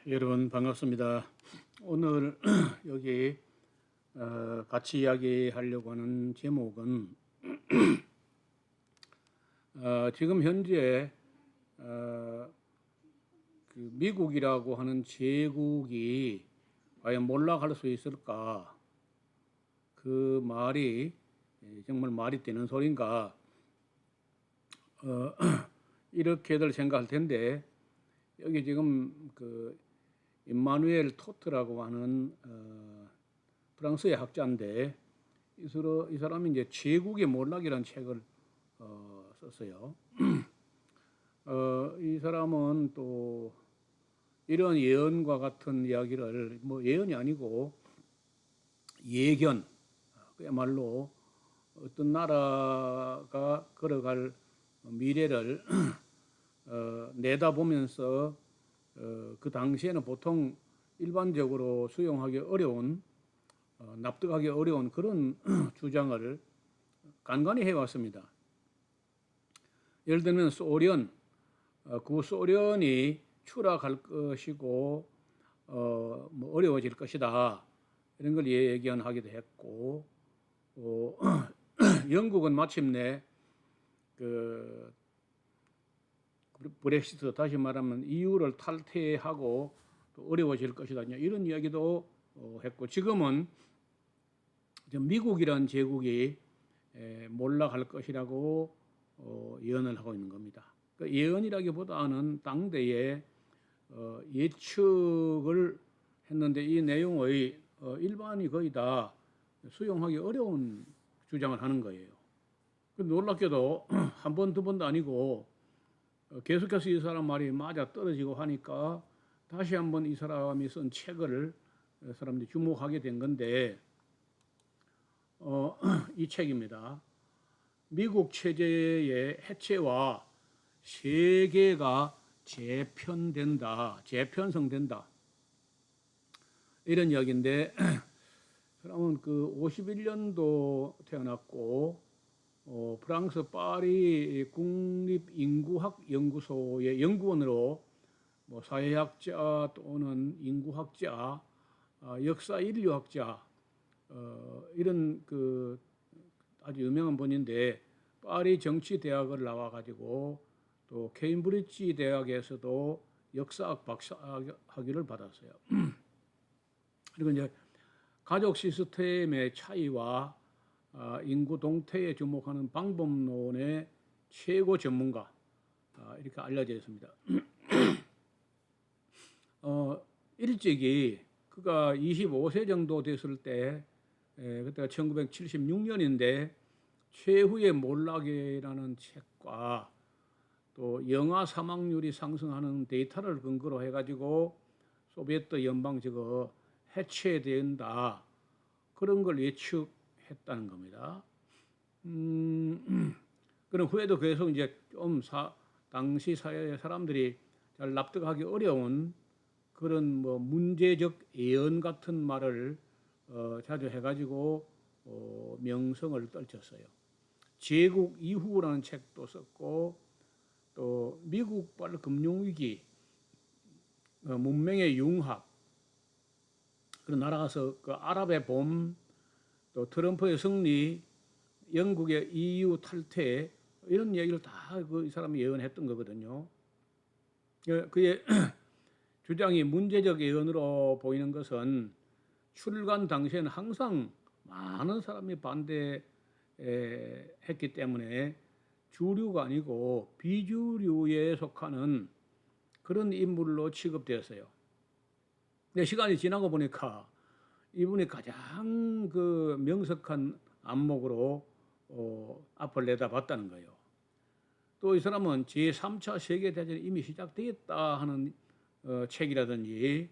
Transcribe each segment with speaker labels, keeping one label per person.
Speaker 1: 여러분 반갑습니다. 오늘 여기 같이 이야기하려고 하는 제목은 지금 현재 어, 그 미국이라고 하는 제국이 과연 몰락할 수 있을까? 그 말이 정말 말이 되는 소린가? 이렇게들 생각할 텐데 여기 지금 그 임마누엘 토트라고 하는 프랑스의 학자인데 이 사람이 이제 제국의 몰락이라는 책을 썼어요. 이 사람은 또 이런 예언과 같은 이야기를 뭐 예언이 아니고 예견, 그야말로 어떤 나라가 걸어갈 미래를 내다보면서 그 당시에는 보통 일반적으로 수용하기 어려운 납득하기 어려운 그런 주장을 간간히 해왔습니다. 예를 들면 소련, 구소련이 추락할 것이고 뭐 어려워질 것이다 이런 걸 예견하기도 했고 영국은 마침내 그 브렉시트 다시 말하면 EU를 탈퇴하고 또 어려워질 것이다 이런 이야기도 했고 지금은 미국이라는 제국이 몰락할 것이라고 예언을 하고 있는 겁니다. 그러니까 예언이라기보다는 당대에 예측을 했는데 이 내용의 일반이 거의 다 수용하기 어려운 주장을 하는 거예요. 놀랍게도 한 번, 두 번도 아니고 계속해서 이 사람 말이 맞아 떨어지고 하니까 다시 한번 이 사람이 쓴 책을 사람들이 주목하게 된 건데 이 책입니다. 미국 체제의 해체와 세계가 재편성된다. 이런 이야기인데 사람은 그 51년도 태어났고 프랑스 파리 국립인구학 연구소의 연구원으로 뭐 사회학자 또는 인구학자, 역사 인류학자 이런 그 아주 유명한 분인데 파리 정치대학을 나와가지고 또 케임브리지 대학에서도 역사학 박사학위를 받았어요. 그리고 이제 가족 시스템의 차이와 인구 동태에 주목하는 방법론의 최고 전문가 이렇게 알려져 있습니다. 일찍이 그가 25세 정도 됐을 때 그때가 1976년인데 최후의 몰락이라는 책과 또 영아 사망률이 상승하는 데이터를 근거로 해가지고 소비에트 연방 저거 해체된다 그런 걸 예측했다는 겁니다. 그런 후에도 계속 이제 좀 당시 사회 사람들이 잘 납득하기 어려운 그런 뭐 문제적 예언 같은 말을 자주 해가지고 명성을 떨쳤어요. 제국 이후라는 책도 썼고 또 미국발 금융위기, 문명의 융합, 그런 나라가서 그 아랍의 봄, 또 트럼프의 승리, 영국의 EU 탈퇴 이런 얘기를 다 그 이 사람이 예언했던 거거든요. 그의 주장이 문제적 예언으로 보이는 것은 출간 당시에는 항상 많은 사람이 반대했기 때문에 주류가 아니고 비주류에 속하는 그런 인물로 취급되었어요. 근데 시간이 지나고 보니까 이분이 가장 그 명석한 안목으로 앞을 내다봤다는 거예요. 또 이 사람은 제3차 세계대전이 이미 시작되었다 하는 책이라든지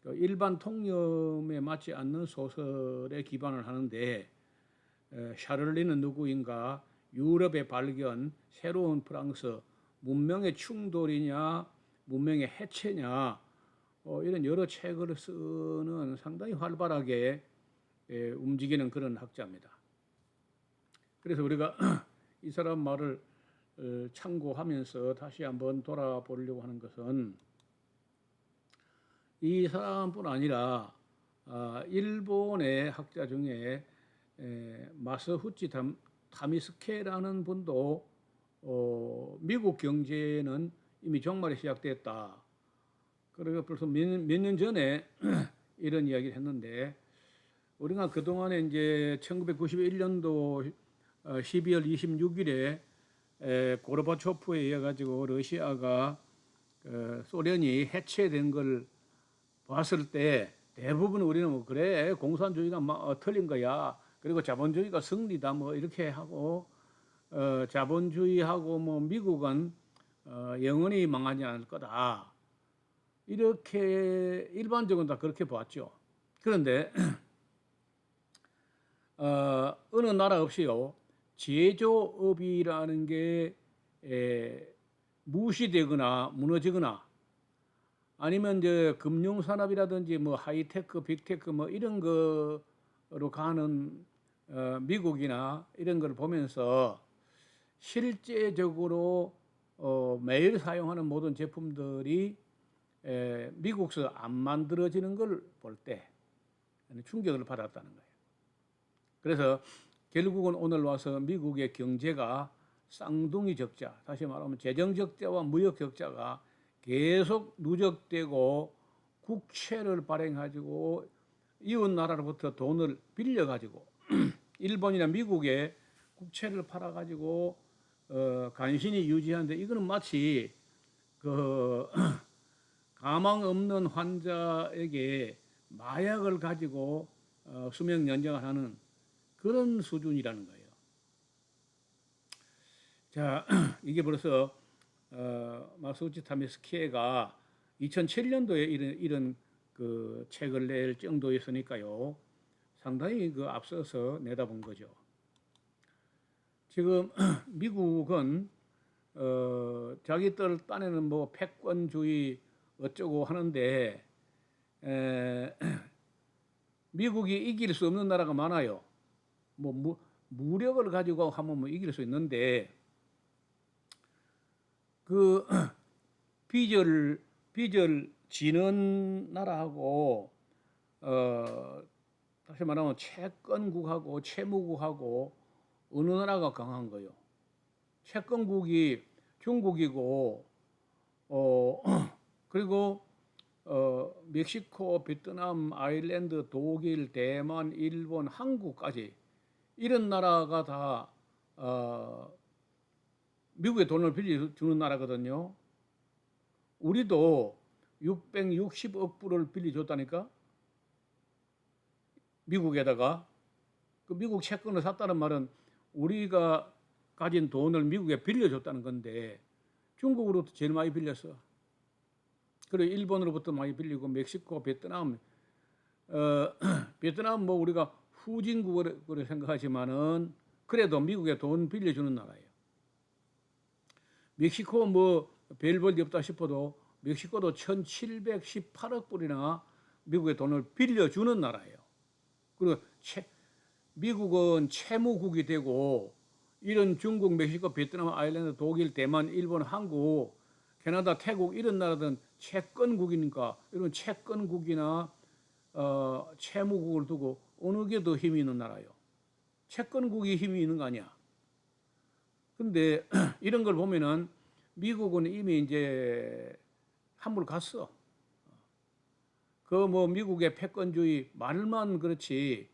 Speaker 1: 일반 통념에 맞지 않는 소설에 기반을 하는데 샤를리는 누구인가, 유럽의 발견, 새로운 프랑스, 문명의 충돌이냐, 문명의 해체냐 이런 여러 책을 쓰는 상당히 활발하게 움직이는 그런 학자입니다. 그래서 우리가 이 사람 말을 참고하면서 다시 한번 돌아보려고 하는 것은 이 사람뿐 아니라 일본의 학자 중에 마스후치 타미스케라는 분도 미국 경제는 이미 종말이 시작됐다. 그리고 벌써 몇 년 전에 이런 이야기를 했는데, 우리가 그동안에 이제 1991년도 12월 26일에 고르바초프에 의해 가지고 러시아가 소련이 해체된 걸 봤을 때 대부분 우리는 뭐 그래 공산주의가 틀린 거야. 그리고 자본주의가 승리다 뭐 이렇게 하고 자본주의하고 뭐 미국은 영원히 망하지 않을 거다. 이렇게 일반적으로 다 그렇게 봤죠. 그런데 어느 나라 없이요 제조업이라는 게 무시되거나 무너지거나 아니면 이제 금융산업이라든지 뭐 하이테크, 빅테크 뭐 이런 거로 가는 미국이나 이런 걸 보면서 실제적으로 매일 사용하는 모든 제품들이 미국에서 안 만들어지는 걸 볼 때 충격을 받았다는 거예요. 그래서 결국은 오늘 와서 미국의 경제가 쌍둥이 적자, 다시 말하면 재정 적자와 무역 적자가 계속 누적되고 국채를 발행가지고 이웃 나라로부터 돈을 빌려가지고 일본이나 미국에 국채를 팔아가지고 간신히 유지하는데 이거는 마치 그 가망 없는 환자에게 마약을 가지고 수명 연장을 하는 그런 수준이라는 거예요. 자, 이게 벌써 마스우치 타미스키에가 2007년도에 이런 그 책을 낼 정도였으니까요. 상당히 그 앞서서 내다본 거죠. 지금 미국은 자기들 딴에는 뭐 패권주의 어쩌고 하는데 미국이 이길 수 없는 나라가 많아요. 뭐 무력을 가지고 하면 뭐 이길 수 있는데 그 빚을 지는 나라하고 다시 말하면 채권국하고 채무국하고 어느 나라가 강한 거요? 채권국이 중국이고 그리고 멕시코, 베트남, 아일랜드, 독일, 대만, 일본, 한국까지 이런 나라가 다 미국에 돈을 빌려주는 나라거든요. 우리도 660억 불을 빌려줬다니까? 미국에다가. 그 미국 채권을 샀다는 말은 우리가 가진 돈을 미국에 빌려줬다는 건데 중국으로부터 제일 많이 빌렸어. 그리고 일본으로부터 많이 빌리고 멕시코, 베트남, 베트남 뭐 우리가 후진국으로 생각하지만은 그래도 미국에 돈 빌려주는 나라예요. 멕시코 뭐 별 볼일 없다 싶어도 멕시코도 1718억 불이나 미국에 돈을 빌려주는 나라예요. 그리고 미국은 채무국이 되고 이런 중국, 멕시코, 베트남, 아일랜드, 독일, 대만, 일본, 한국, 캐나다, 태국 이런 나라들은 채권국이니까 이런 채권국이나 채무국을 두고 어느 게 더 힘이 있는 나라예요? 채권국이 힘이 있는 거 아니야? 근데 이런 걸 보면은 미국은 이미 이제 한물 갔어. 그 뭐 미국의 패권주의 말만 그렇지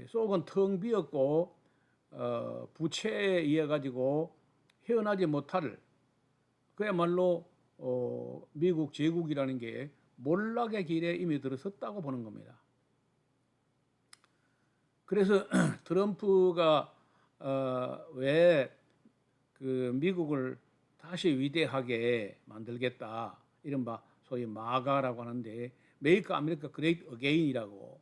Speaker 1: 속은 텅 비었고 부채에 의해 가지고 헤어나지 못할 그야말로 미국 제국이라는 게 몰락의 길에 이미 들어섰다고 보는 겁니다. 그래서 트럼프가 왜 그 미국을 다시 위대하게 만들겠다 이른바 소위 마가라고 하는데 메이크 아메리카 그레이트 어게인이라고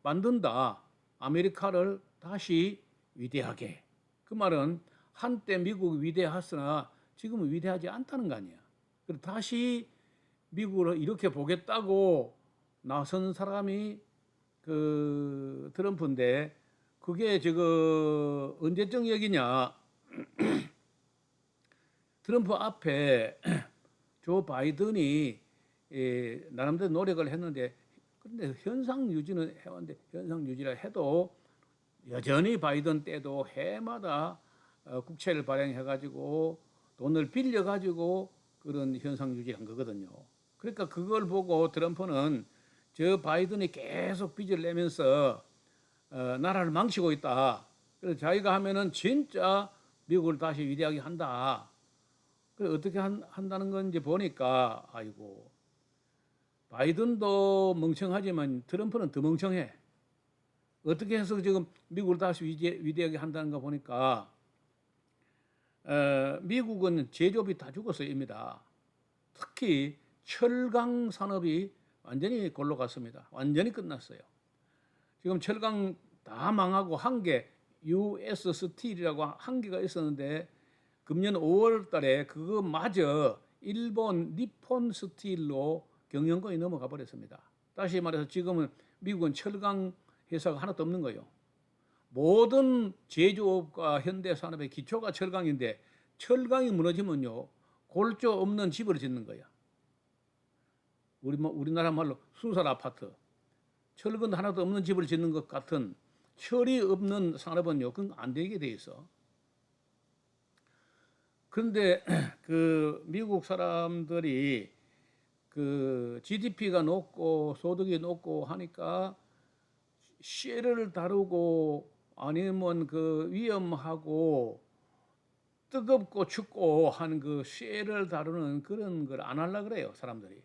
Speaker 1: 만든다 아메리카를 다시 위대하게 그 말은 한때 미국이 위대했으나 지금은 위대하지 않다는 거 아니야. 그래서 다시 미국을 이렇게 보겠다고 나선 사람이 그 트럼프인데 그게 지금 언제적 얘기냐. 트럼프 앞에 조 바이든이 나름대로 노력을 했는데 그런데 현상 유지는 해왔는데 현상 유지라 해도 여전히 바이든 때도 해마다 국채를 발행해가지고 돈을 빌려가지고 그런 현상 유지한 거거든요. 그러니까 그걸 보고 트럼프는 저 바이든이 계속 빚을 내면서 나라를 망치고 있다. 그래서 자기가 하면은 진짜 미국을 다시 위대하게 한다. 그래 어떻게 한다는 건지 보니까 아이고 바이든도 멍청하지만 트럼프는 더 멍청해. 어떻게 해서 지금 미국을 다시 위대하게 한다는가 보니까 미국은 제조업이 다 죽었어요입니다. 특히 철강 산업이 완전히 골로 갔습니다. 완전히 끝났어요. 지금 철강 다 망하고 한 개 US 스틸이라고 한 개가 있었는데 금년 5월 달에 그거마저 일본 니폰 스틸로 경영권이 넘어가 버렸습니다. 다시 말해서 지금은 미국은 철강 회사가 하나도 없는 거예요. 모든 제조업과 현대 산업의 기초가 철강인데 철강이 무너지면요 골조 없는 집을 짓는 거야. 우리나라 말로 수살 아파트. 철근 하나도 없는 집을 짓는 것 같은 철이 없는 산업은요 그건 안 되게 돼 있어. 그런데 그 미국 사람들이 그 GDP가 높고 소득이 높고 하니까 쉐를 다루고 아니면 그 위험하고 뜨겁고 춥고 하는 그 쉐를 다루는 그런 걸 안 하려고 그래요 사람들이.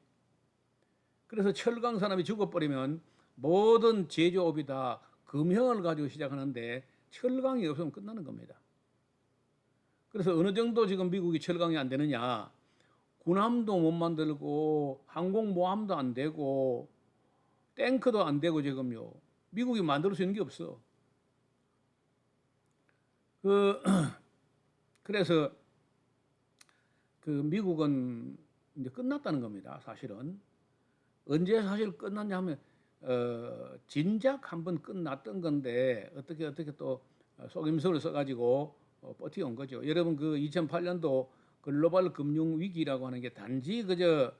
Speaker 1: 그래서 철강 산업이 죽어버리면 모든 제조업이 다 금형을 가지고 시작하는데 철강이 없으면 끝나는 겁니다. 그래서 어느 정도 지금 미국이 철강이 안 되느냐, 군함도 못 만들고 항공모함도 안 되고 탱크도 안 되고 지금요 미국이 만들 수 있는 게 없어. 그래서 그 미국은 이제 끝났다는 겁니다. 사실은 언제 사실 끝났냐면 진작 한번 끝났던 건데 어떻게 또 속임수를 써가지고 버텨온 거죠. 여러분 그 2008년도 글로벌 금융 위기라고 하는 게 단지 그저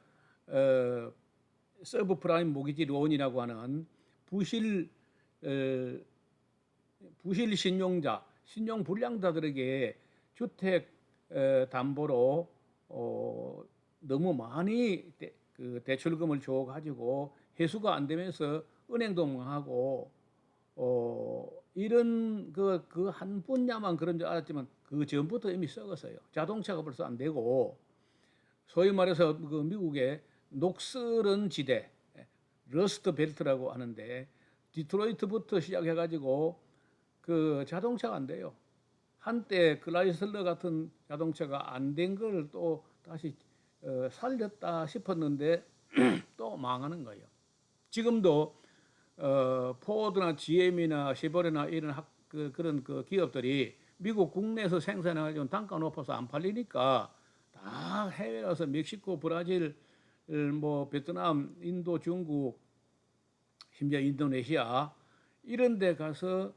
Speaker 1: 서브프라임 모기지 론이라고 하는 부실 부실 신용자, 신용 불량자들에게 주택 담보로 너무 많이 대출금을 줘 가지고 회수가 안 되면서 은행도 망하고 이런 그 한 분야만 그런 줄 알았지만 그 전부터 이미 썩었어요. 자동차가 벌써 안 되고 소위 말해서 그 미국의 녹슬은 지대, 러스트 벨트라고 하는데 디트로이트부터 시작해가지고 그 자동차가 안 돼요. 한때 클라이슬러 같은 자동차가 안 된 걸 또 다시 살렸다 싶었는데 또 망하는 거예요. 지금도 포드나 GM이나 쉐보레나 이런 그런 그 기업들이 미국 국내에서 생산해가지고 단가 높아서 안 팔리니까 다 해외라서 멕시코, 브라질, 뭐 베트남, 인도, 중국, 심지어 인도네시아 이런 데 가서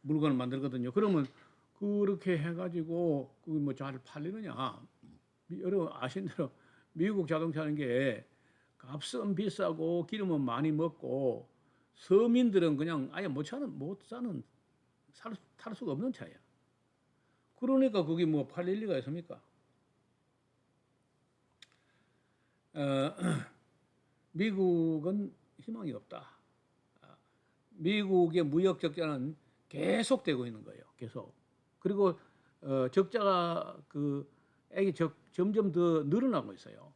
Speaker 1: 물건을 만들거든요. 그러면 그렇게 해가지고 그게 뭐 잘 팔리느냐? 여러분 아신 대로 미국 자동차는 게 값은 비싸고 기름은 많이 먹고 서민들은 그냥 아예 못 사는 탈 수가 없는 차야. 그러니까 그게 뭐 팔릴 리가 있습니까? 어, 미국은 희망이 없다. 미국의 무역 적자는 계속되고 있는 거예요. 계속. 그리고 적자가 점점 더 늘어나고 있어요.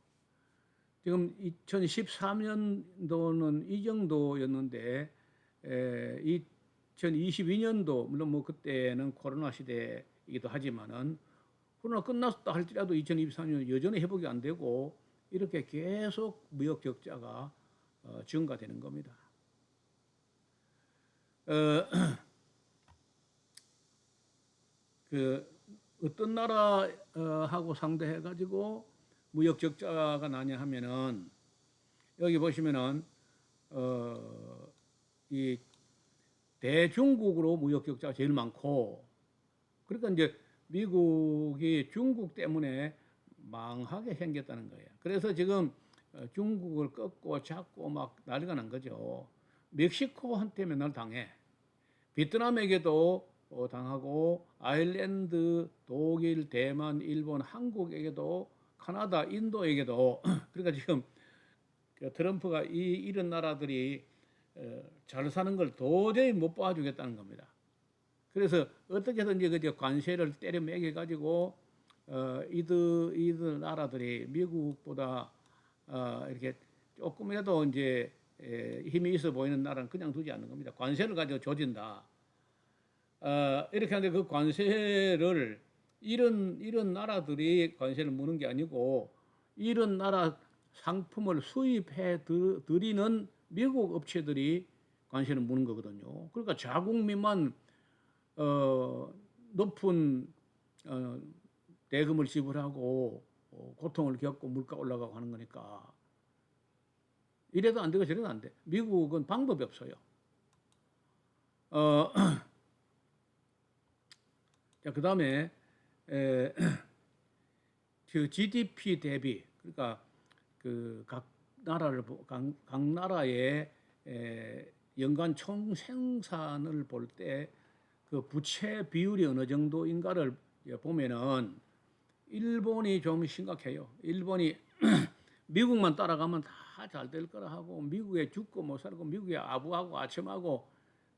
Speaker 1: 지금 2013년도는 이 정도였는데 2022년도 물론 뭐 그때는 코로나 시대이기도 하지만은 코로나 끝났다 할지라도 2023년 여전히 회복이 안 되고 이렇게 계속 무역 적자가 증가되는 겁니다. 그 어떤 나라하고 상대해 가지고 무역 적자가 나냐 하면은 여기 보시면은 이 대중국으로 무역 적자가 제일 많고 그러니까 이제 미국이 중국 때문에 망하게 생겼다는 거예요. 그래서 지금 중국을 꺾고 잡고 막 난리가 난 거죠. 멕시코한테 맨날 당해. 베트남에게도 당하고 아일랜드, 독일, 대만, 일본, 한국에게도 카나다, 인도에게도 그러니까 지금 트럼프가 이런 나라들이 잘 사는 걸 도저히 못 봐주겠다는 겁니다. 그래서 어떻게든지 그 관세를 때려 매겨 가지고 이들 나라들이 미국보다 이렇게 조금이라도 이제 힘이 있어 보이는 나라는 그냥 두지 않는 겁니다. 관세를 가지고 조진다. 이렇게 하는데 그 관세를 이런 나라들이 관세를 무는 게 아니고 이런 나라 상품을 수입해 드리는 미국 업체들이 관세를 무는 거거든요. 그러니까 자국민만 높은 대금을 지불하고 고통을 겪고 물가 올라가고 하는 거니까 이래도 안 되고 저래도 안 돼. 미국은 방법이 없어요. 자, 그다음에 그 GDP 대비 그러니까 그 각 나라의 연간 총 생산을 볼 때 그 부채 비율이 어느 정도인가를 보면은 일본이 좀 심각해요. 일본이 미국만 따라가면 다 잘 될 거라 하고 미국에 죽고 못 살고 미국에 아부하고 아첨하고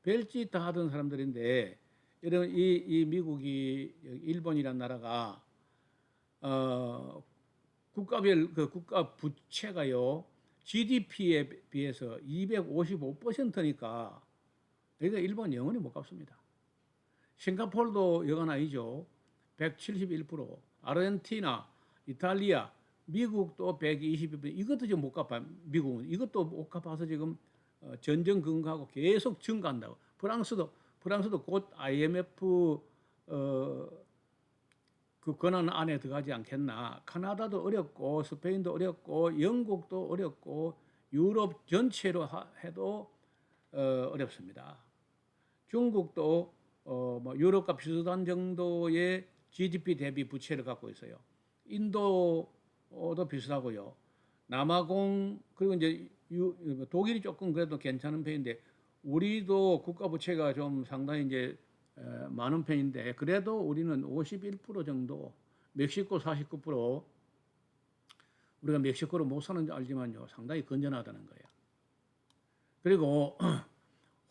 Speaker 1: 별짓 다 하던 사람들인데 이런 이 미국이 일본이란 나라가 국가별 그 국가 부채가요 GDP에 비해서 255%니까 그러니까 일본 영원히 못 갚습니다. 싱가포르도 여간 아니죠. 171%, 아르헨티나, 이탈리아, 미국도 122%. 이것도 지금 못 갚아. 미국은 이것도 못 갚아서 지금 전전 근거하고 계속 증가한다고. 프랑스도 곧 IMF 그 권한 안에 들어가지 않겠나. 카나다도 어렵고 스페인도 어렵고 영국도 어렵고 유럽 전체로 해도 어렵습니다. 중국도 뭐 유럽과 비슷한 정도의 GDP 대비 부채를 갖고 있어요. 인도도 비슷하고요. 남아공 그리고 이제 독일이 조금 그래도 괜찮은 편인데 우리도 국가 부채가 좀 상당히 이제 많은 편인데 그래도 우리는 51% 정도, 멕시코 49%. 우리가 멕시코를 못 사는 줄 알지만요 상당히 건전하다는 거예요. 그리고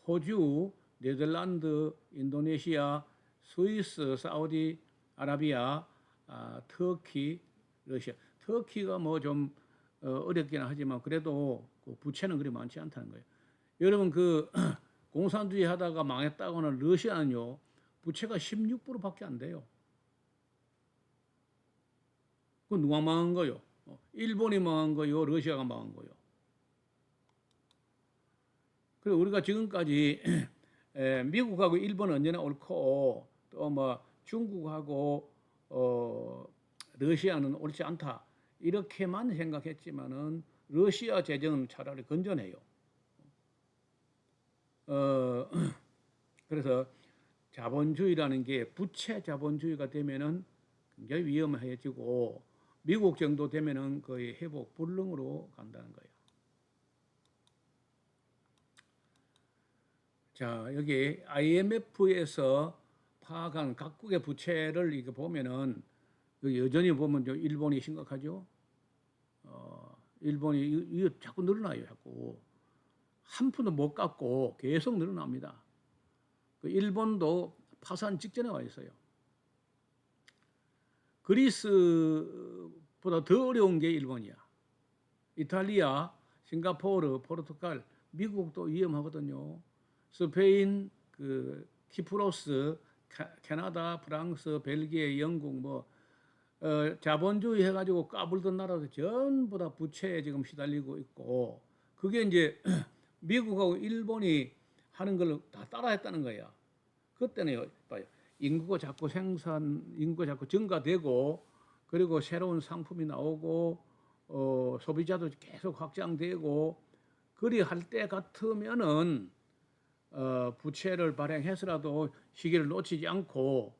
Speaker 1: 호주, 네덜란드, 인도네시아, 스위스, 사우디 아라비아, 터키, 러시아. 터키가 뭐 좀 어렵긴 하지만 그래도 그 부채는 그리 많지 않다는 거예요. 여러분 그 공산주의 하다가 망했다고는 러시아는요 부채가 16%밖에 안 돼요. 그 누가 망한 거요? 일본이 망한 거요, 러시아가 망한 거요. 그리고 우리가 지금까지 미국하고 일본은 언제나 옳고 또 뭐 중국하고 러시아는 옳지 않다 이렇게만 생각했지만은 러시아 재정은 차라리 건전해요. 그래서 자본주의라는 게 부채 자본주의가 되면은 굉장히 위험해지고 미국 정도 되면은 거의 회복 불능으로 간다는 거예요. 자, 여기 IMF에서 파악한 각국의 부채를 이렇게 보면은 여전히 보면 일본이 심각하죠. 일본이 이거 자꾸 늘어나요, 자꾸 한 푼도 못 갚고 계속 늘어납니다. 그 일본도 파산 직전에 와 있어요. 그리스보다 더 어려운 게 일본이야. 이탈리아, 싱가포르, 포르투갈, 미국도 위험하거든요. 스페인, 그 키프로스, 캐나다, 프랑스, 벨기에, 영국 뭐 자본주의 해가지고 까불던 나라도 전부 다 부채에 지금 시달리고 있고 그게 이제 미국하고 일본이 하는 걸 다 따라했다는 거야. 그때는 봐요. 인구가 자꾸 증가되고 그리고 새로운 상품이 나오고 소비자도 계속 확장되고 그리 할 때 같으면은 부채를 발행해서라도 시기를 놓치지 않고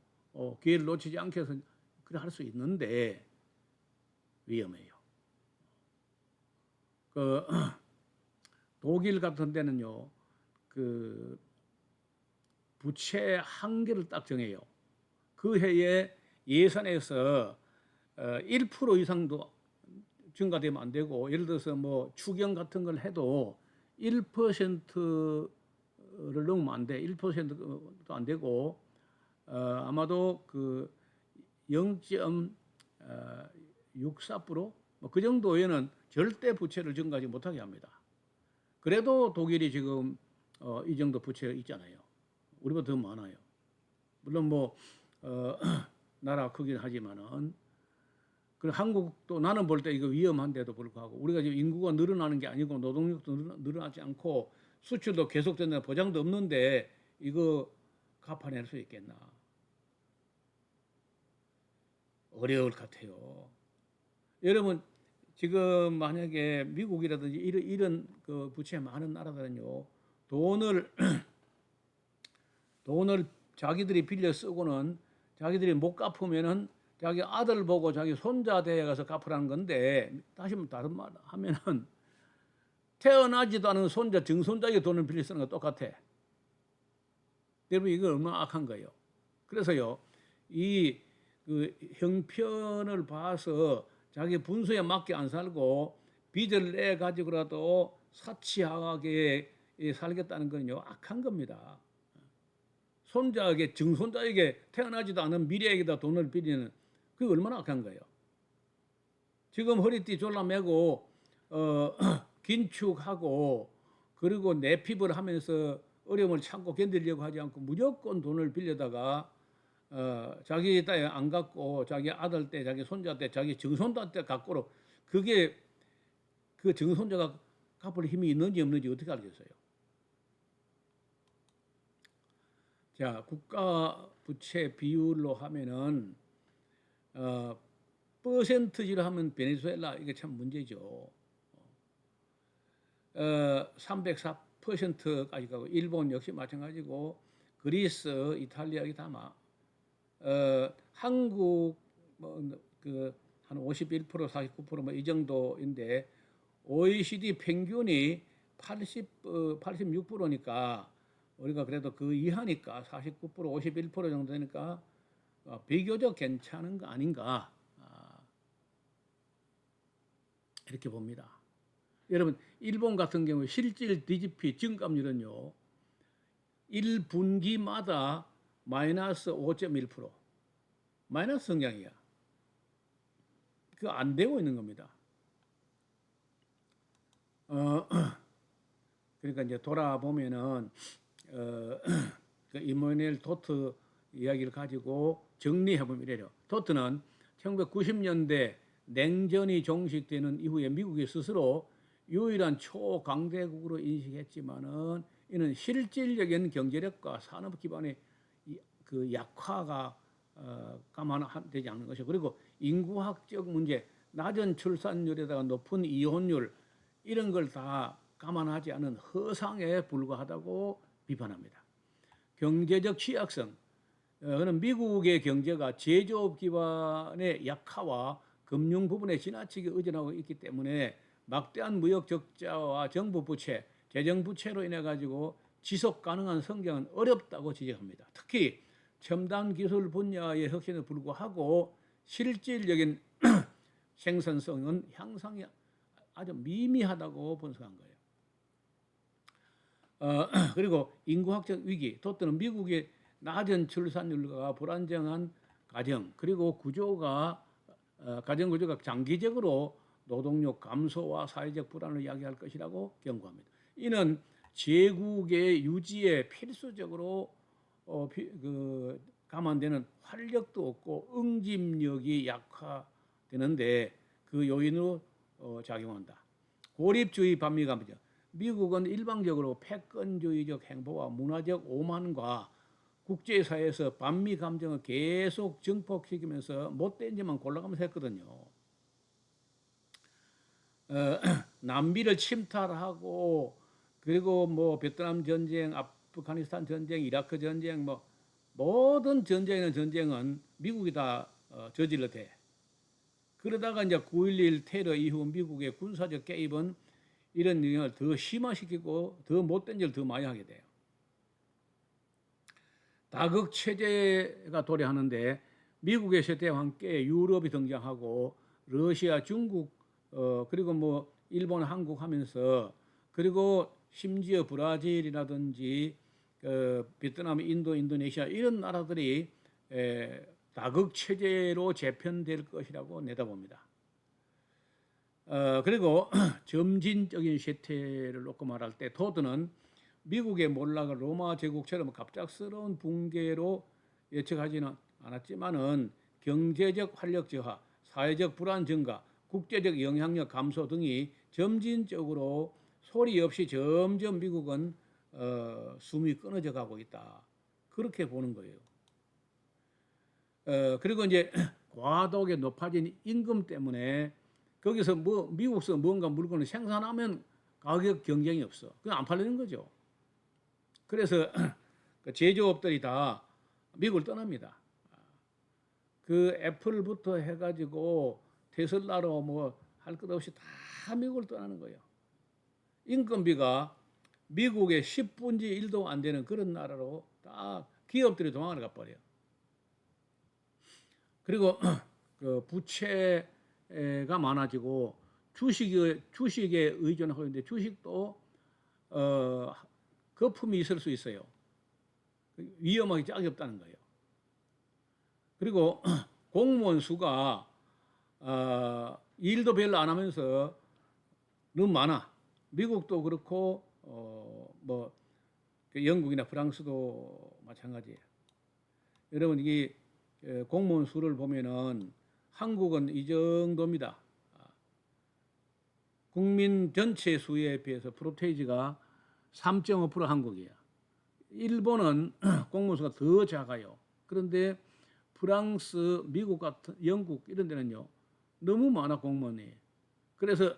Speaker 1: 기회를 놓치지 않게 해서 그래 할 수 있는데 위험해요. 그 독일 같은 데는요, 그 부채 한계를 딱 정해요. 그 해에 예산에서 1% 이상도 증가되면 안 되고, 예를 들어서 뭐 추경 같은 걸 해도 1%를 넘으면 안 돼. 1%도 안 되고, 아마도 그 0.64% 뭐 그 정도에는 절대 부채를 증가하지 못하게 합니다. 그래도 독일이 지금 이 정도 부채가 있잖아요. 우리보다 더 많아요. 물론 뭐 나라 크긴 하지만은, 그 한국도 나는 볼 때 이거 위험한데도 불구하고 우리가 지금 인구가 늘어나는 게 아니고 노동력도 늘어나지 않고 수출도 계속된다 보장도 없는데 이거 갚아낼 수 있겠나? 어려울 것 같아요. 여러분 지금 만약에 미국이라든지 이런 그 부채 많은 나라들은요, 돈을 돈을 자기들이 빌려 쓰고는 자기들이 못 갚으면은 자기 아들 보고 자기 손자 대에 가서 갚으라는 건데, 다시 다른 말 하면은 태어나지도 않은 손자 증손자에게 돈을 빌려 쓰는 거 똑같아. 여러분 이거 얼마나 악한 거예요. 그래서요, 이 그 형편을 봐서 자기 분수에 맞게 안 살고 빚을 내 가지고라도 사치하게 살겠다는 건요, 악한 겁니다. 손자에게 증손자에게 태어나지도 않은 미래에게다 돈을 빌리는, 그게 얼마나 악한 거예요. 지금 허리띠 졸라매고 긴축하고 그리고 내핍을 하면서 어려움을 참고 견디려고 하지 않고 무조건 돈을 빌려다가 자기 때 안 갖고 자기 아들 때, 자기 손자 때, 자기 증손자 때 갖고로, 그게 그 증손자가 갚을 힘이 있는지 없는지 어떻게 알겠어요? 자, 국가 부채 비율로 하면은 퍼센트지로 하면 베네수엘라 이게 참 문제죠. 304%까지 가고, 일본 역시 마찬가지고, 그리스, 이탈리아 이게 다 한국 뭐그한 51%, 49%뭐 이 정도인데 OECD 평균이 86%니까 우리가 그래도 그 이하니까 49%, 51% 정도 되니까 비교적 괜찮은 거 아닌가, 이렇게 봅니다. 여러분 일본 같은 경우 실질 DGP 증감률은요 1분기마다 마이너스 5.1%, 마이너스 성장이야. 그거 안 되고 있는 겁니다. 그러니까 이제 돌아보면은 그 이모니엘 도트 이야기를 가지고 정리해보면 이래요. 도트는 1990년대 냉전이 종식되는 이후에 미국이 스스로 유일한 초강대국으로 인식했지만은 이는 실질적인 경제력과 산업 기반의 그 약화가 감안되지 않는 것이고, 그리고 인구학적 문제, 낮은 출산율에다가 높은 이혼율 이런 걸 다 감안하지 않은 허상에 불과하다고 비판합니다. 경제적 취약성, 그는 미국의 경제가 제조업 기반의 약화와 금융 부분에 지나치게 의존하고 있기 때문에 막대한 무역 적자와 정부 부채, 재정 부채로 인해 가지고 지속 가능한 성장은 어렵다고 지적합니다. 특히 첨단 기술 분야의 혁신에 불구하고 실질적인 생산성은 향상이 아주 미미하다고 분석한 거예요. 그리고 인구학적 위기, 또는 미국의 낮은 출산율과 불안정한 가정, 그리고 가정 구조가 장기적으로 노동력 감소와 사회적 불안을 야기할 것이라고 경고합니다. 이는 제국의 유지에 필수적으로 감안되는 활력도 없고 응집력이 약화되는데 그 요인으로 작용한다. 고립주의 반미 감정. 미국은 일방적으로 패권주의적 행보와 문화적 오만과 국제사회에서 반미 감정을 계속 증폭시키면서 못된 점만 골라가면서 했거든요. 남미를 침탈하고, 그리고 뭐 베트남 전쟁, 아프가니스탄 전쟁, 이라크 전쟁, 뭐 모든 전쟁은 미국이 다 저질러 대. 그러다가 이제 9.11 테러 이후 미국의 군사적 개입은 이런 영향을 더 심화시키고 더 못된 일을 더 많이 하게 돼요. 다극 체제가 도래하는데 미국의 쇠퇴와 함께 유럽이 등장하고 러시아, 중국, 그리고 뭐 일본, 한국 하면서 그리고 심지어 브라질이라든지 베트남, 인도, 인도네시아 이런 나라들이 다극 체제로 재편될 것이라고 내다봅니다. 그리고 점진적인 쇠퇴를 놓고 말할 때 토드는 미국의 몰락을 로마 제국처럼 갑작스러운 붕괴로 예측하지는 않았지만은 경제적 활력 저하, 사회적 불안 증가, 국제적 영향력 감소 등이 점진적으로 소리 없이 점점 미국은 숨이 끊어져 가고 있다. 그렇게 보는 거예요. 그리고 이제 과도하게 높아진 임금 때문에 거기서 뭐 미국서 뭔가 물건을 생산하면 가격 경쟁이 없어. 그냥 안 팔리는 거죠. 그래서 그 제조업들이 다 미국을 떠납니다. 그 애플부터 해가지고 테슬라로 뭐 할 것 없이 다 미국을 떠나는 거예요. 인건비가 미국의 10분지 1도 안 되는 그런 나라로 다 기업들이 도망을 가버려요. 그리고 그 부채가 많아지고 주식에 의존하고 있는데 주식도 거품이 있을 수 있어요. 위험하기 짝이 없다는 거예요. 그리고 공무원 수가 일도 별로 안 하면서 너무 많아. 미국도 그렇고 뭐 영국이나 프랑스도 마찬가지예요. 여러분 이게 공무원 수를 보면은 한국은 이 정도입니다. 국민 전체 수에 비해서 프로테이지가 3.5% 한국이에요. 일본은 공무원 수가 더 작아요. 그런데 프랑스, 미국 같은 영국 이런 데는요 너무 많아 공무원이. 그래서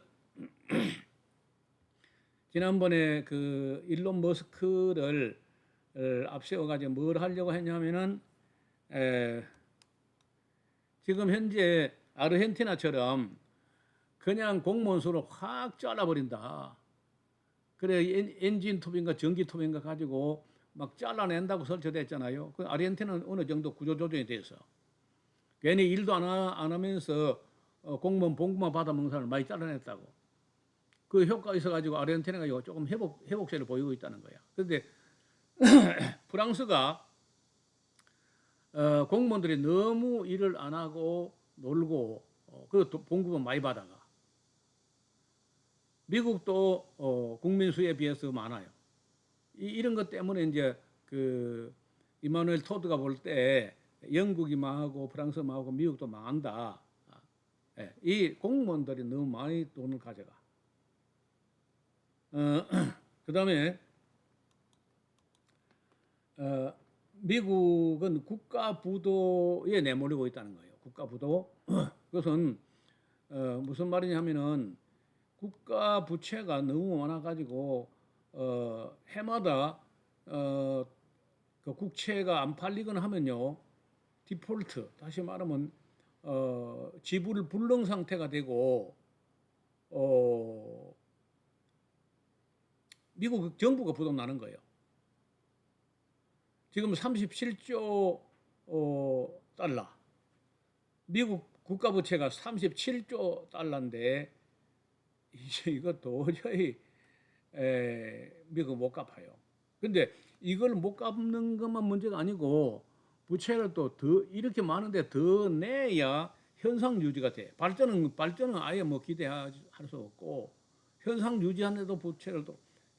Speaker 1: 지난번에 그 일론 머스크를 앞세워 가지고 뭘 하려고 했냐면은 지금 현재 아르헨티나처럼 그냥 공무원 수를 확 잘라버린다. 그래 엔진 투입인가 전기 투입인가 가지고 막 잘라낸다고 설치됐잖아요. 그 아르헨티나는 어느 정도 구조조정이 돼서 괜히 일도 안 하면서 공무원 봉급만 받아먹는 사람을 많이 잘라냈다고. 그 효과가 있어가지고 아르헨티나가 조금 회복세를 보이고 있다는 거야. 그런데 프랑스가 공무원들이 너무 일을 안 하고 놀고 그리고 봉급은 많이 받아가. 미국도 국민 수에 비해서 많아요. 이런 것 때문에 이제 그 이마누엘 토드가 볼 때 영국이 망하고 프랑스 망하고 미국도 망한다. 이 공무원들이 너무 많이 돈을 가져가. 그 다음에 미국은 국가 부도에 내몰리고 있다는 거예요. 국가 부도. 그것은 무슨 말이냐면은 국가 부채가 너무 많아가지고 해마다 그 국채가 안 팔리거나 하면요 디폴트 다시 말하면 지불 불능 상태가 되고 미국 정부가 부담 나는 거예요. 지금 37조 달러. 미국 국가 부채가 37조 달러인데 이거 도저히 미국 못 갚아요. 근데 이걸 못 갚는 것만 문제가 아니고 부채를 또 더 이렇게 많은데 더 내야 현상 유지가 돼. 발전은 아예 뭐 기대할 수 없고 현상 유지하는데도 부채를 또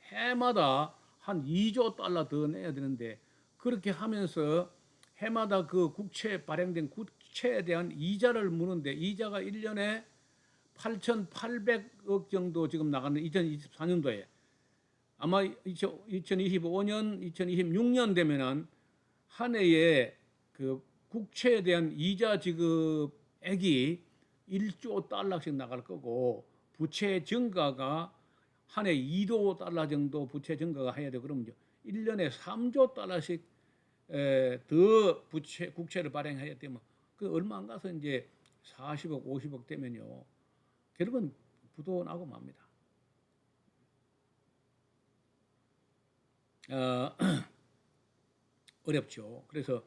Speaker 1: 해마다 한 2조 달러 더 내야 되는데 그렇게 하면서 해마다 그 국채 발행된 국채에 대한 이자를 무는데 이자가 1년에 8,800억 정도 지금 나가는 2024년도에 아마 2025년, 2026년 되면은 한 해에 그 국채에 대한 이자 지급액이 1조 달러씩 나갈 거고 부채 증가가 한 해 2조 달러 정도 부채 증가가 해야 돼. 그러면 1년에 3조 달러씩 더 국채를 발행해야 되면 그 얼마 안 가서 이제 40억, 50억 되면요. 결국은 부도 나고 맙니다. 어, 어렵죠. 그래서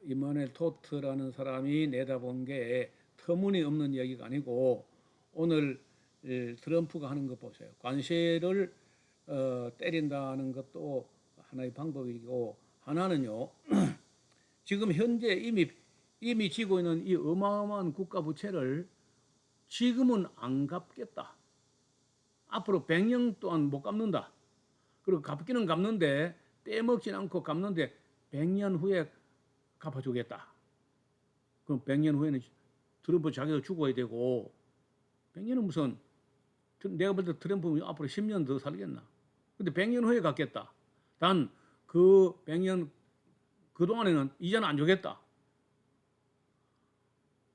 Speaker 1: 이마누엘 토트라는 사람이 내다본 게 터무니없는 이야기가 아니고 오늘 트럼프가 하는 거 보세요. 관세를 때린다는 것도 하나의 방법이고 하나는요. 지금 현재 이미 지고 있는 이 어마어마한 국가 부채를 지금은 안 갚겠다. 앞으로 100년 동안 못 갚는다. 그리고 갚기는 갚는데 떼먹진 않고 갚는데 100년 후에 갚아주겠다. 그럼 100년 후에는 트럼프 자기가 죽어야 되고 100년은 무슨 내가 볼 때 트럼프 앞으로 10년 더 살겠나. 근데 100년 후에 갚겠다. 단 그 100년 그동안에는 이자는 안 주겠다.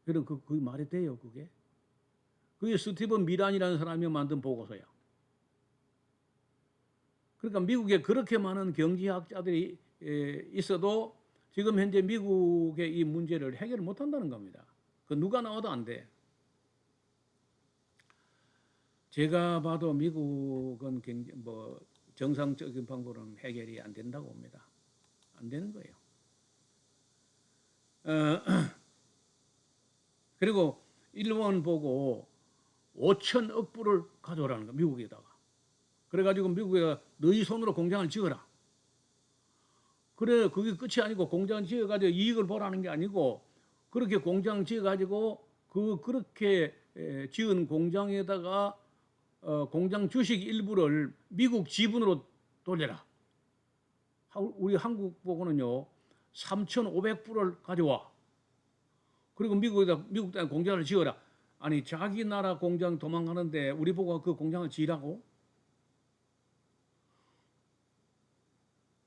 Speaker 1: 그럼 그게 말이 돼요, 그게? 그게 스티븐 미란이라는 사람이 만든 보고서야. 그러니까 미국에 그렇게 많은 경제학자들이 있어도 지금 현재 미국의 이 문제를 해결을 못한다는 겁니다. 그 누가 나와도 안 돼. 제가 봐도 미국은 정상적인 방법으로는 해결이 안 된다고 봅니다. 안 되는 거예요. 그리고 일본 보고 5천억 불을 가져오라는 거 미국에다가. 그래가지고 미국에다 너희 손으로 공장을 지어라. 그래 그게 끝이 아니고 공장 지어가지고 이익을 보라는 게 아니고 그렇게 공장 지어가지고 그렇게 지은 공장에다가 공장 주식 일부를 미국 지분으로 돌려라. 우리 한국 보고는요 3,500불을 가져와. 그리고 미국 땅에 공장을 지어라. 아니 자기 나라 공장 도망가는데 우리 보고 그 공장을 지으라고?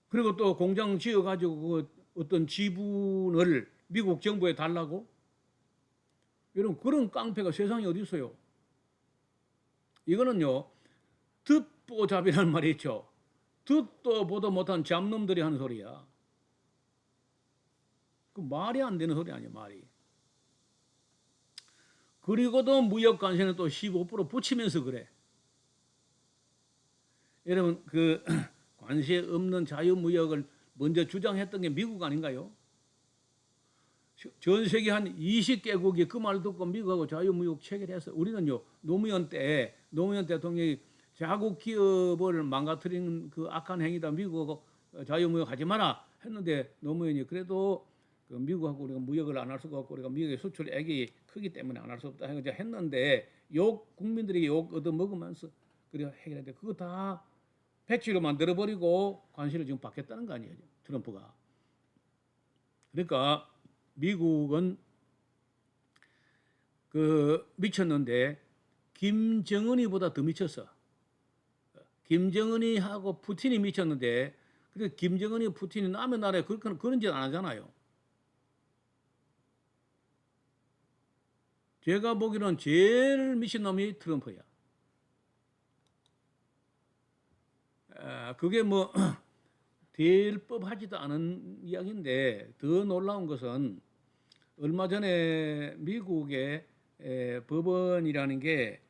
Speaker 1: 그리고 또 공장 지어가지고 그 어떤 지분을 미국 정부에 달라고? 여러분 그런 깡패가 세상에 어디 있어요? 이거는요 듣보잡이라는 말이 있죠. 듣도 보도 못한 잡놈들이 하는 소리야. 그 말이 안 되는 소리 아니야 말이. 그리고도 무역 관세는 또 15% 붙이면서 그래. 여러분 그 관세 없는 자유무역을 먼저 주장했던 게 미국 아닌가요? 전 세계 한 20개국이 그 말 듣고 미국하고 자유무역 체결했어. 우리는요 노무현 대통령이 자국 기업을 망가뜨리는 그 악한 행위다. 미국하고 자유무역 하지 마라 했는데 노무현이 그래도 그 미국하고 우리가 무역을 안 할 수가 없고 우리가 미국의 수출액이 크기 때문에 안 할 수 없다 했는데 국민들이 욕 얻어먹으면서 그래 해결했는데 그거 다 백지로 만들어버리고 관세를 지금 받겠다는 거 아니에요 트럼프가. 그러니까 미국은 그 미쳤는데 김정은이보다 더 미쳤어. 김정은이하고 푸틴이 미쳤는데 근데 김정은이 푸틴이 남의 나라에 그런 짓 안 하잖아요. 제가 보기로는 제일 미친 놈이 트럼프야. 그게 뭐 될 법하지도 않은 이야기인데 더 놀라운 것은 얼마 전에 미국의 법원이라는 게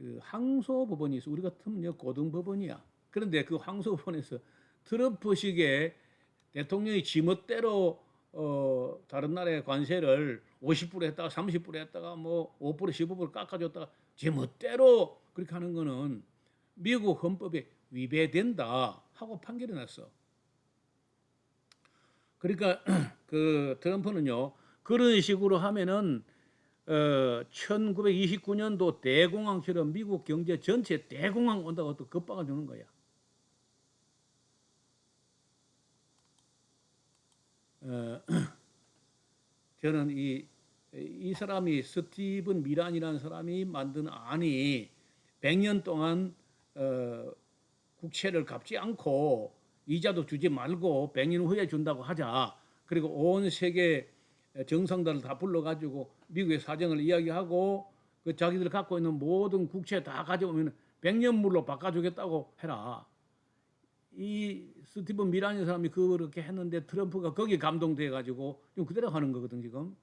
Speaker 1: 그 항소법원이 있어. 우리 같으면 고등법원이야. 그런데 그 항소법원에서 트럼프식의 대통령이 지멋대로 다른 나라의 관세를 50% 했다가 30% 했다가 뭐 5% 15% 깎아줬다가 지멋대로 그렇게 하는 거는 미국 헌법에 위배된다 하고 판결이 났어. 그러니까 그 트럼프는요 그런 식으로 하면은 1929년도 대공황처럼 미국 경제 전체 대공황 온다고 또 겁박을 주는 거야. 저는 이 사람이 스티븐 미란이라는 사람이 만든 안이 100년 동안 국채를 갚지 않고 이자도 주지 말고 100년 후에 준다고 하자. 그리고 온 세계 정상들을 다 불러가지고 미국의 사정을 이야기하고 그 자기들 갖고 있는 모든 국채 다 가져오면 100년물로 바꿔주겠다고 해라. 이 스티븐 미란이라는 사람이 그렇게 했는데 트럼프가 거기에 감동돼 가지고 좀 그대로 하는 거거든 지금.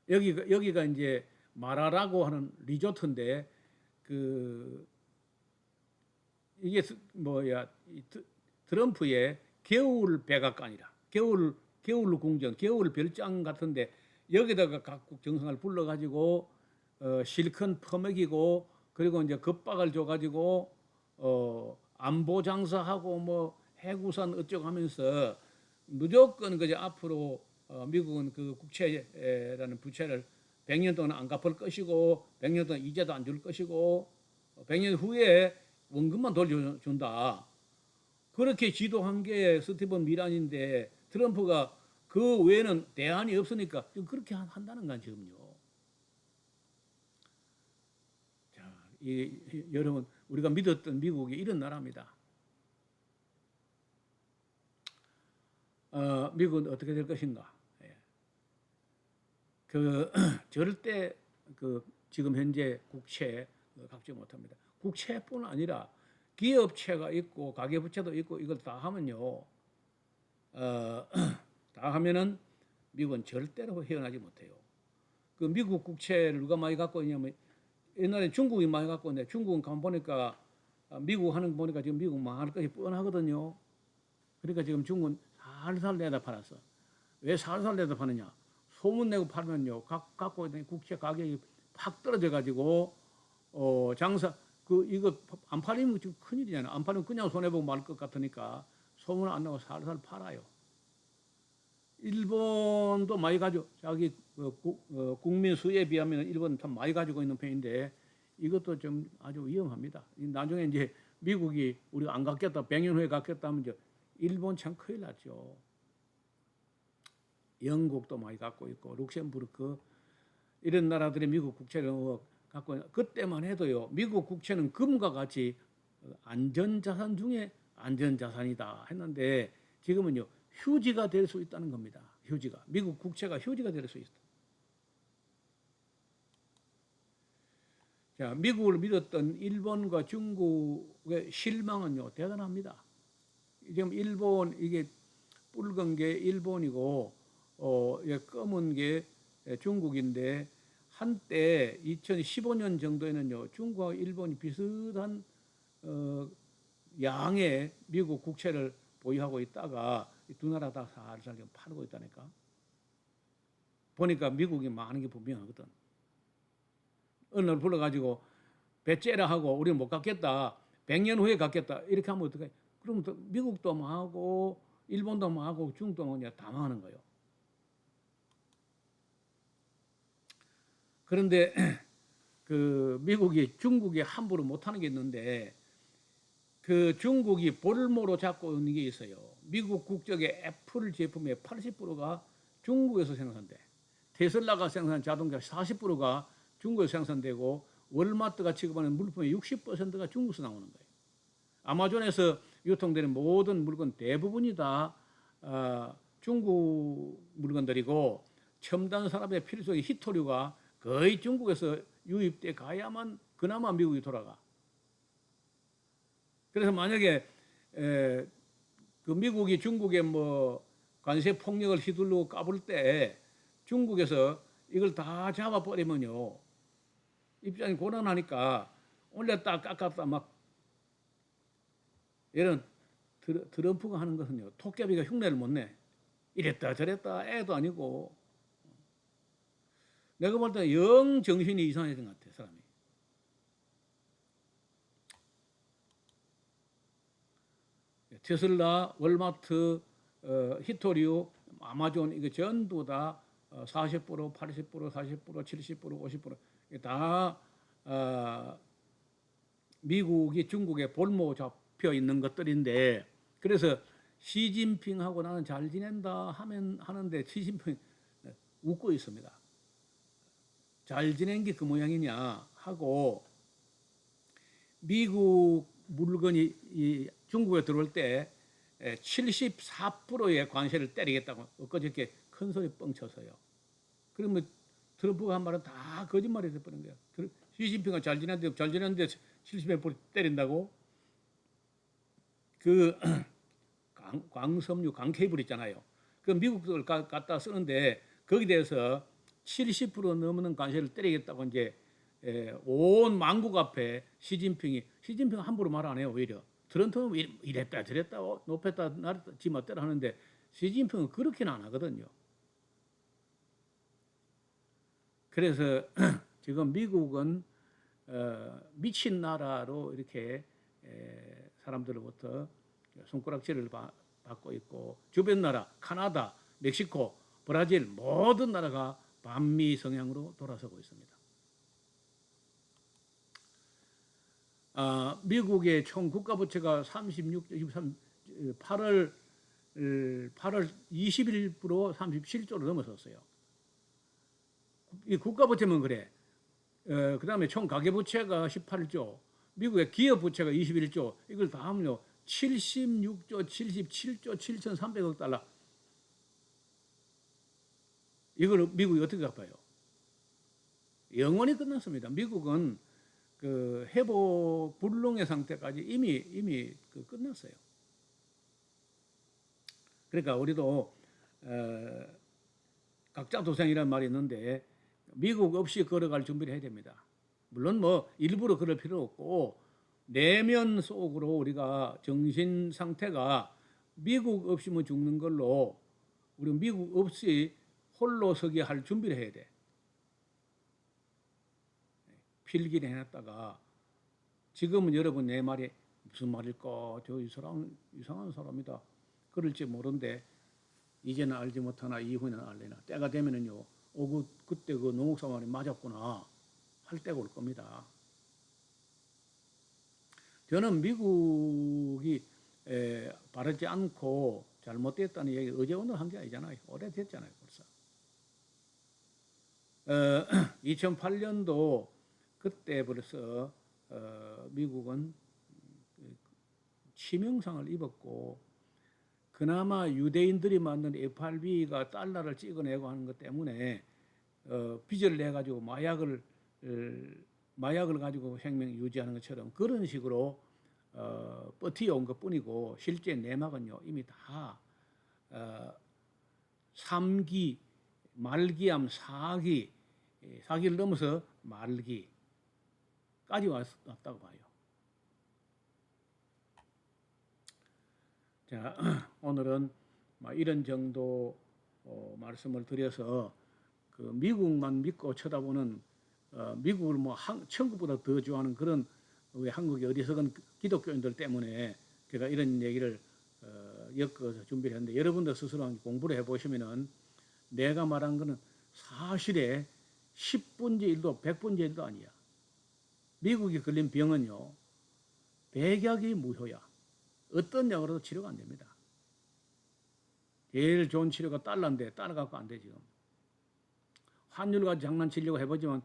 Speaker 1: 여기가 이제 마라라고 하는 리조트인데 그 이게 뭐야 트럼프의 겨울 백악관이라 겨울 궁전 겨울 별장 같은데 여기다가 각국 정상을 불러가지고 실컷 퍼먹이고 그리고 이제 겁박을 줘가지고 안보 장사하고 뭐 해구산 어쩌고 하면서 무조건 그저 앞으로 미국은 그 국채라는 부채를 100년 동안 안 갚을 것이고 100년 동안 이자도 안 줄 것이고 100년 후에 원금만 돌려준다. 그렇게 지도한 게 스티븐 미란인데 트럼프가 그 외에는 대안이 없으니까 그렇게 한다는 건 지금요. 자, 여러분 우리가 믿었던 미국이 이런 나라입니다. 미국은 어떻게 될 것인가? 예. 그 절대 그 지금 현재 국채 갚지 못합니다. 국채뿐 아니라 기업채가 있고 가계부채도 있고 이걸 다 하면요, 다 하면은 미국은 절대로 헤어나지 못해요. 그 미국 국채를 누가 많이 갖고 있냐면 옛날에 중국이 많이 갖고 있는데 중국은 가만 보니까 미국 하는 거 보니까 지금 미국 망할 것이 뻔하거든요. 그러니까 지금 중국은 살살 내다 팔았어. 왜 살살 내다 파느냐? 소문 내고 팔면요, 갖고 있는 국채 가격이 팍 떨어져 가지고 장사 이거 안 팔리면 지금 큰일이잖아. 안 팔리면 그냥 손해 보고 말 것 같으니까 소문 안 내고 살살 팔아요. 일본도 많이 가지고 자기 국민 수에 비하면 일본은 참 많이 가지고 있는 편인데 이것도 좀 아주 위험합니다. 나중에 이제 미국이 우리가 안 갖겠다, 100년 후에 갖겠다 하면 이제 일본 참 큰일 났죠. 영국도 많이 갖고 있고 룩셈부르크 이런 나라들이 미국 국채를 갖고 있는 그때만 해도요. 미국 국채는 금과 같이 안전자산 중에 안전자산이다 했는데 지금은요. 휴지가 될 수 있다는 겁니다. 휴지가. 미국 국채가 휴지가 될 수 있다. 자, 미국을 믿었던 일본과 중국의 실망은요. 대단합니다. 지금 일본 이게 붉은 게 일본이고 검은 게 중국인데 한때 2015년 정도에는요. 중국과 일본이 비슷한 양의 미국 국채를 보유하고 있다가 두 나라 다 살살 좀 팔고 있다니까. 보니까 미국이 많은 게 분명하거든. 어느 날 불러가지고 배째라 하고 우리는 못 갖겠다. 100년 후에 갖겠다. 이렇게 하면 어떡해? 그러면 또 미국도 망하고 일본도 망하고 중국도 망하고 다 망하는 거예요. 그런데 그 미국이 중국이 함부로 못하는 게 있는데 그 중국이 볼모로 잡고 있는 게 있어요. 미국 국적의 애플 제품의 80%가 중국에서 생산돼. 테슬라가 생산한 자동차 40%가 중국에서 생산되고 월마트가 취급하는 물품의 60%가 중국에서 나오는 거예요. 아마존에서 유통되는 모든 물건 대부분이 다 중국 물건들이고 첨단 산업의 필수적인 히토류가 거의 중국에서 유입돼 가야만 그나마 미국이 돌아가. 그래서 만약에 그 미국이 중국에 뭐 관세 폭력을 휘둘르고 까불 때 중국에서 이걸 다 잡아버리면요 입장이 곤란하니까 올렸다 깎았다 막 이런 트럼프가 하는 것은요 토끼비가 흉내를 못 내. 이랬다 저랬다 애도 아니고 내가 볼 때 영 정신이 이상해진 것 같아 사람이. 테슬라, 월마트, 히토리오, 아마존 이거 전부 다 40%, 80%, 40%, 70%, 50%다 미국이 중국에 볼모 잡혀 있는 것들인데 그래서 시진핑하고 나는 잘 지낸다 하는데 시진핑 웃고 있습니다. 잘 지낸 게 그 모양이냐 하고 미국 물건이 중국에 들어올 때 74%의 관세를 때리겠다고 엊그저께 큰 소리 뻥쳐서요. 그러면 트럼프가 한 말은 다 거짓말이 돼버린 거야. 시진핑은 잘 지냈는데 70% 때린다고? 그 광섬유, 강케이블 있잖아요. 그 미국을 갖다 쓰는데 거기에 대해서 70% 넘는 관세를 때리겠다고 이제 온 만국 앞에 시진핑 함부로 말 안 해요. 오히려 트럼프는 이랬다 저랬다 높였다 낮았다 지 멋대로 하는데 시진핑은 그렇게는 안 하거든요. 그래서 지금 미국은 미친 나라로 이렇게 사람들로부터 손가락질을 받고 있고 주변 나라 카나다, 멕시코, 브라질 모든 나라가 반미 성향으로 돌아서고 있습니다. 미국의 총 국가 부채가 8월 20일부로 37조로 넘어섰어요. 이 국가 부채면 그래. 그 다음에 총 가계 부채가 18조, 미국의 기업 부채가 21조, 이걸 다 하면요 76조, 77조, 7,300억 달러. 이걸 미국이 어떻게 갚아요? 영원히 끝났습니다. 미국은 그 회복 불능의 상태까지 이미 끝났어요. 그러니까 우리도 각자 도생이라는 말이 있는데 미국 없이 걸어갈 준비를 해야 됩니다. 물론 뭐 일부러 그럴 필요 없고 내면 속으로 우리가 정신 상태가 미국 없이면 죽는 걸로 우리 미국 없이 홀로 서기 할 준비를 해야 돼. 필기를 해놨다가 지금은 여러분 내 말이 무슨 말일까? 저 이 사람 이상한 사람이다. 그럴지 모른데 이제는 알지 못하나 이후에는 알래나. 때가 되면은요. 그때 그 농옥사 말이 맞았구나 할 때가 올 겁니다. 저는 미국이 바르지 않고 잘못됐다는 얘기 어제 오늘 한 게 아니잖아요. 오래됐잖아요. 벌써. 2008년도 그때 벌써 미국은 치명상을 입었고 그나마 유대인들이 만든 FRB가 달러를 찍어내고 하는 것 때문에 빚을 내 가지고 마약을 가지고 생명 유지하는 것처럼 그런 식으로 버티어온 것뿐이고 실제 내막은요 이미 다 3기 말기암 4기를 넘어서 말기까지 왔다고 봐요. 자, 오늘은 이런 정도 말씀을 드려서 그 미국만 믿고 쳐다보는 미국을 뭐 천국보다 더 좋아하는 그런 우리 한국의 어리석은 기독교인들 때문에 제가 이런 얘기를 엮어서 준비를 했는데 여러분들 스스로 공부를 해보시면은 내가 말한 거는 사실에 10분의 1도 100분의 1도 아니야. 미국이 걸린 병은요 백약이 무효야. 어떤 약으로도 치료가 안 됩니다. 제일 좋은 치료가 달러인데 달러 갖고 안 돼 지금. 환율 가지고 장난치려고 해보지만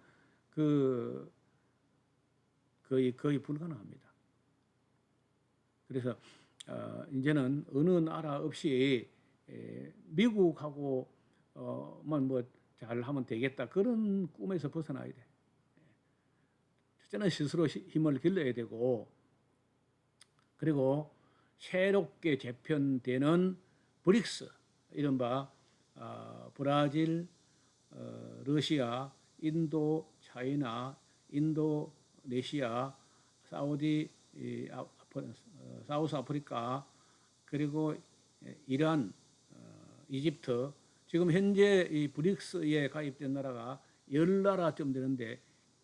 Speaker 1: 거의 불가능합니다. 그래서 이제는 어느 나라 없이 미국하고만 뭐 잘하면 되겠다 그런 꿈에서 벗어나야 돼. 첫째는 스스로 힘을 길러야 되고 그리고 새롭게 재편되는 브릭스 이른바 브라질, 러시아, 인도, 차이나, 인도네시아, 사우스 아프리카 그리고 이란, 이집트 지금 현재 이 브릭스에 가입된 나라가 10나라쯤 되는데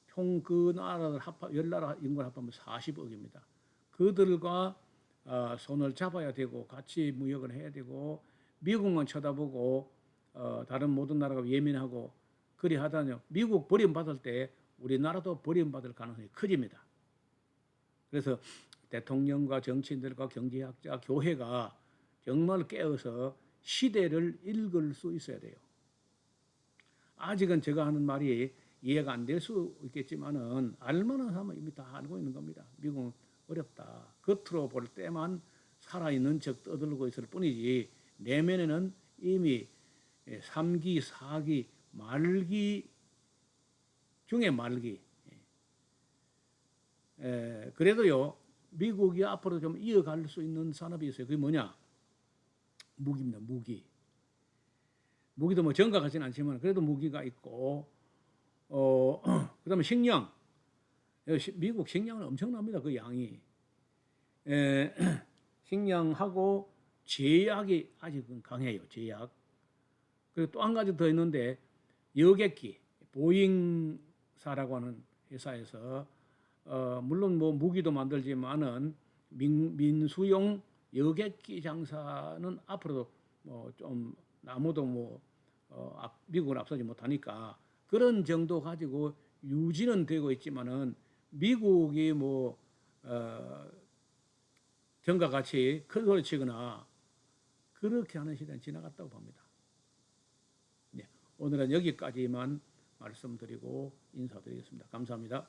Speaker 1: 총 그 나라들 10나라 인구를 합하면 40억입니다. 그들과 손을 잡아야 되고 같이 무역을 해야 되고 미국만 쳐다보고 다른 모든 나라가 예민하고 그리 하다니요. 미국 버림받을 때 우리나라도 버림받을 가능성이 커집니다. 그래서 대통령과 정치인들과 경제학자, 교회가 정말 깨어서 시대를 읽을 수 있어야 돼요. 아직은 제가 하는 말이 이해가 안 될 수 있겠지만은 알만한 사람은 이미 다 알고 있는 겁니다. 미국은 어렵다. 겉으로 볼 때만 살아있는 척 떠들고 있을 뿐이지 내면에는 이미 3기, 4기, 말기 중에 말기. 그래도요 미국이 앞으로 좀 이어갈 수 있는 산업이 있어요. 그게 뭐냐? 무기입니다. 무기. 무기도 뭐 정가 같지는 않지만 그래도 무기가 있고 그다음에 식량. 미국 식량은 엄청납니다. 그 양이. 에, 식량하고 제약이 아직은 강해요. 제약. 그리고 또 한 가지 더 있는데 여객기 보잉사라고 하는 회사에서 물론 뭐 무기도 만들지만은 민수용 여객기 장사는 앞으로도 뭐 좀 아무도 뭐 미국을 앞서지 못하니까 그런 정도 가지고 유지는 되고 있지만은 미국이 뭐 정가 같이 큰 소리 치거나 그렇게 하는 시대는 지나갔다고 봅니다. 네, 오늘은 여기까지만 말씀드리고 인사드리겠습니다. 감사합니다.